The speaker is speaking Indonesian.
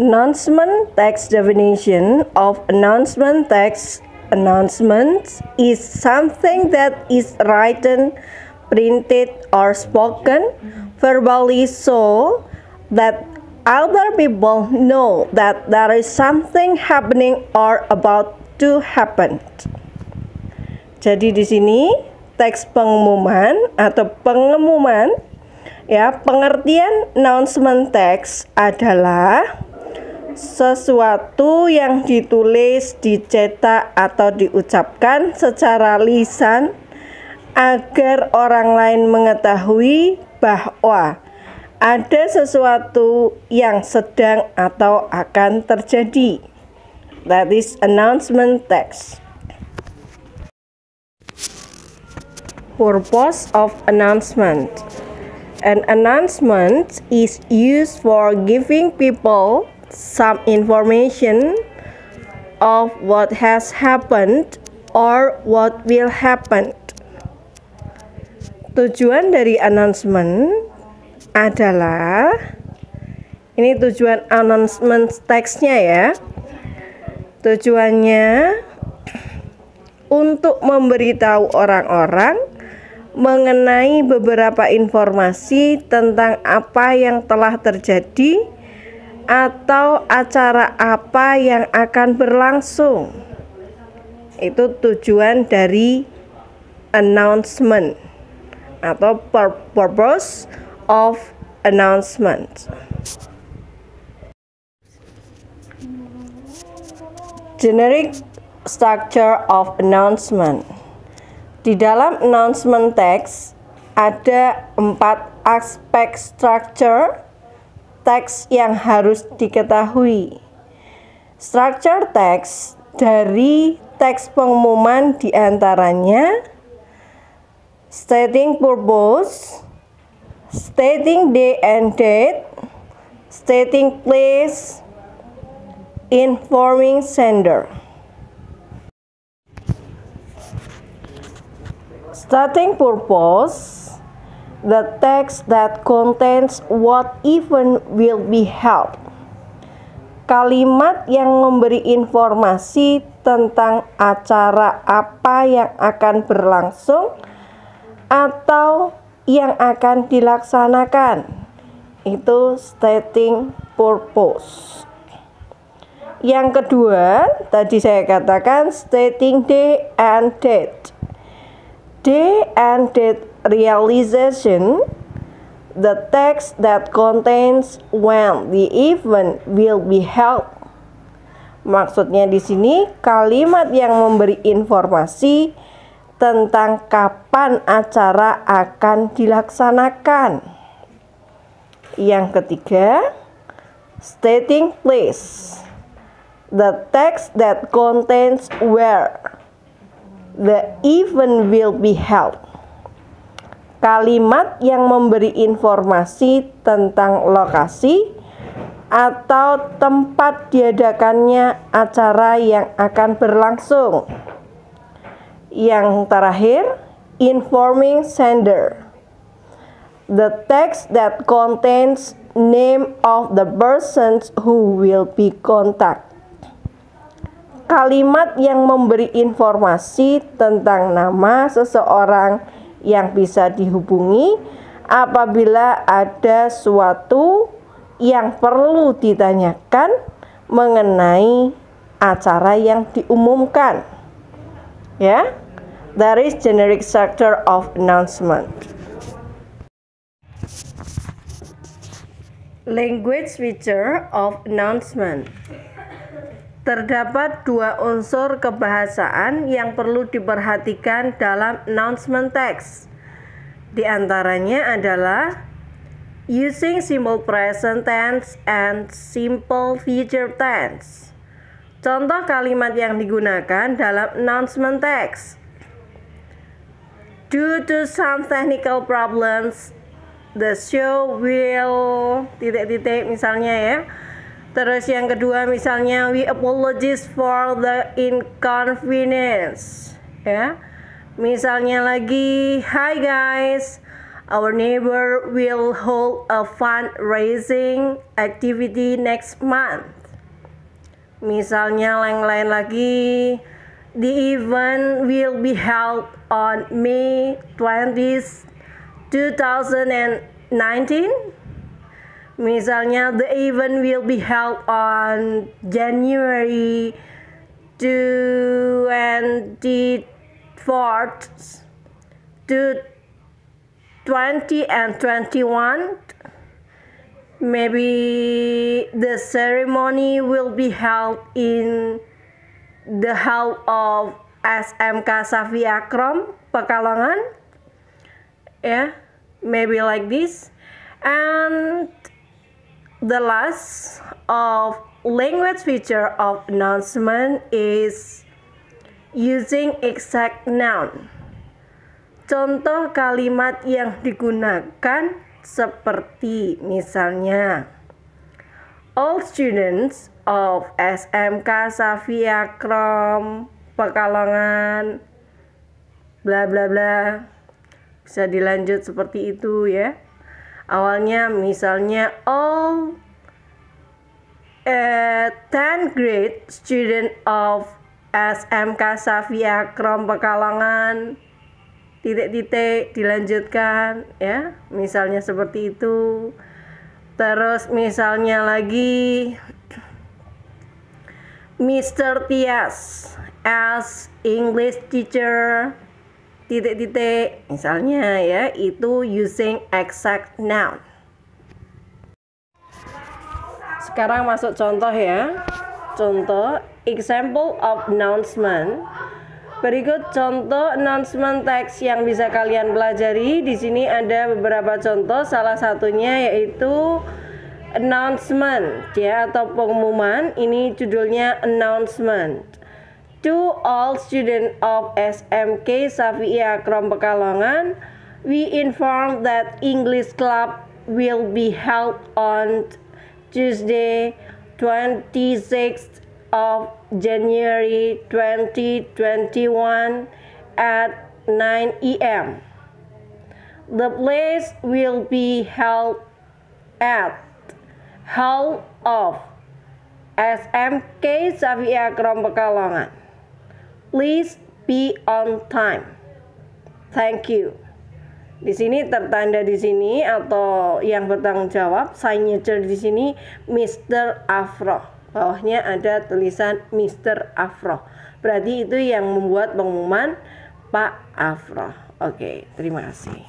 Announcement text definition of announcement text. Announcement is something that is written, printed, or spoken verbally so that other people know that there is something happening or about to happen. Jadi di sini teks pengumuman atau pengemuman, ya, pengertian announcement text adalah sesuatu yang ditulis, dicetak, atau diucapkan secara lisan agar orang lain mengetahui bahwa ada sesuatu yang sedang atau akan terjadi. That is announcement text. Purpose of announcement. An announcement is used for giving people some information of what has happened or what will happen. Tujuan dari announcement adalah, ini tujuan announcement teksnya ya, tujuannya untuk memberitahu orang-orang mengenai beberapa informasi tentang apa yang telah terjadi atau acara apa yang akan berlangsung. Itu tujuan dari announcement atau purpose of announcement. Generic structure of announcement. Di dalam announcement text ada 4 aspek structure teks yang harus diketahui. Structure text dari teks pengumuman diantaranya stating purpose, stating day and date, stating place, informing sender. Stating purpose, the text that contains what event will be held. Kalimat yang memberi informasi tentang acara apa yang akan berlangsung atau yang akan dilaksanakan. Itu stating purpose. Yang kedua, tadi saya katakan stating day and date. Day and date realization, the text that contains when the event will be held. Maksudnya di sini kalimat yang memberi informasi tentang kapan acara akan dilaksanakan. Yang ketiga, stating place, the text that contains where the event will be held. Kalimat yang memberi informasi tentang lokasi atau tempat diadakannya acara yang akan berlangsung. Yang terakhir, informing sender, the text that contains name of the persons who will be contacted. Kalimat yang memberi informasi tentang nama seseorang yang bisa dihubungi apabila ada suatu yang perlu ditanyakan mengenai acara yang diumumkan. Ya, that is generic structure of announcement. Language feature of announcement. Terdapat 2 unsur kebahasaan yang perlu diperhatikan dalam announcement text. Di antaranya adalah using simple present tense and simple future tense. Contoh kalimat yang digunakan dalam announcement text. Due to some technical problems, the show will... misalnya ya. Terus yang kedua misalnya we apologize for the inconvenience, ya. Misalnya lagi, hi guys, Our neighbor will hold a fundraising activity next month. Misalnya yang lain lagi, the event will be held on May 20th, 2019. Misalnya, the event will be held on January 24th to 20 and 21. Maybe the ceremony will be held in the hall of SMK Safi Akrom, Pekalongan. Yeah, maybe like this. And the last of language feature of announcement is using exact noun. Contoh kalimat yang digunakan seperti misalnya, all students of SMK Safi Akrom Pekalongan bla bla bla. Bisa dilanjut seperti itu ya. Awalnya misalnya all 10th grade student of SMK Safi Akrom Pekalongan titik-titik dilanjutkan ya, misalnya seperti itu. Terus misalnya lagi Mr. Tias as English teacher titik-titik, misalnya ya, itu using exact noun. Sekarang masuk contoh ya. Contoh example of announcement. Berikut contoh announcement text yang bisa kalian pelajari. Di sini ada beberapa contoh, salah satunya yaitu announcement ya, atau pengumuman. Ini judulnya announcement. To all students of SMK Safi Akrom Pekalongan, we inform that English club will be held on Tuesday, 26th of January 2021 at 9 a.m. The place will be held at Hall of SMK Safi Akrom Pekalongan. Please be on time. Thank you. Di sini tertanda di sini atau yang bertanggung jawab signature di sini Mr. Afro. Bawahnya ada tulisan Mr. Afro. Berarti itu yang membuat pengumuman Pak Afro. Oke, terima kasih.